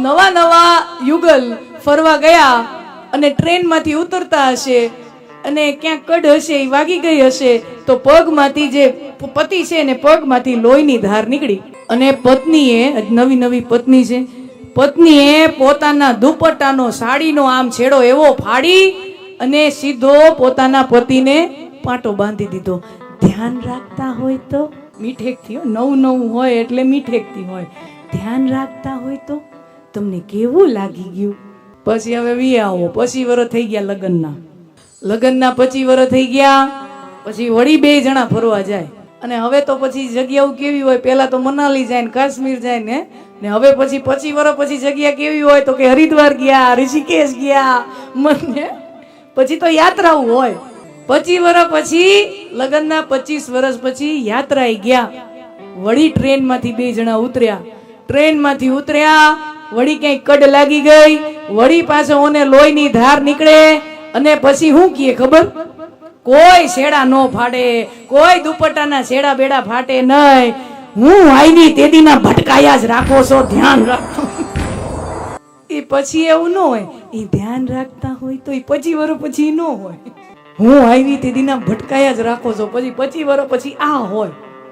નવા નવા યુગલ ફરવા ગયા અને ટ્રેનમાંથી ઉતરતા હશે અને ક્યાંક કડ હશે એ વાગી ગઈ હશે તો પગમાંથી જે પતિ છે ને પગમાંથી લોહીની ધાર નીકળી અને પત્નીએ નવી નવી પત્ની છે પત્નીએ પોતાના દુપટ્ટાનો સાડીનો આમ છેડો એવો ફાડી અને સીધો પોતાના પતિને પાટો બાંધી દીધો. ધ્યાન રાખતા હોય તો મીઠેકથી, નવું નવું હોય એટલે મીઠેકથી હોય, ધ્યાન રાખતા હોય તો તમને કેવું લાગી ગયું. પછી હવે વી આવો, 25 વર્ષ થઈ ગયા લગ્નના 25 વર્ષ થઈ ગયા. પછી વળી 2 જણા ફરવા જાય અને હવે તો પછી જગ્યાઓ કેવી હોય, પેલા તો મનાલી જાય ને કાશ્મીર જાય ને હવે પછી 25 વર્ષ પછી જગ્યા કેવી હોય તો કે હરિદ્વાર ગયા, ઋષિકેશ ગયા, મને પછી તો યાત્રાઓ હોય. 25 વર્ષ પછી લગ્નના 25 વર્ષ પછી યાત્રાએ ગયા. વળી ટ્રેનમાંથી 2 જણા ઉતર્યા. ટ્રેનમાંથી ઉતર્યા, વળી ક્યાંય કડ લાગી ગઈ, વળી પાછો ઓને લોહીની ધાર નીકળે અને પછી શું કહે ખબર? કોઈ શેડા નો ફાડે, કોઈ દુપટ્ટાના શેડા બેડા ફાટે નહીં. હું આઈની તેદીના ભટકાયા જ રાખો છો, ધ્યાન રાખો. એ પછી એવું ન હોય, એ ધ્યાન રાખતા હોય તો એ 25 વર્ષ પછી ન હોય. હું આવી તેદીના ભટકાયા જ રાખો છો, પછી 25 વર્ષ પછી આ હોય.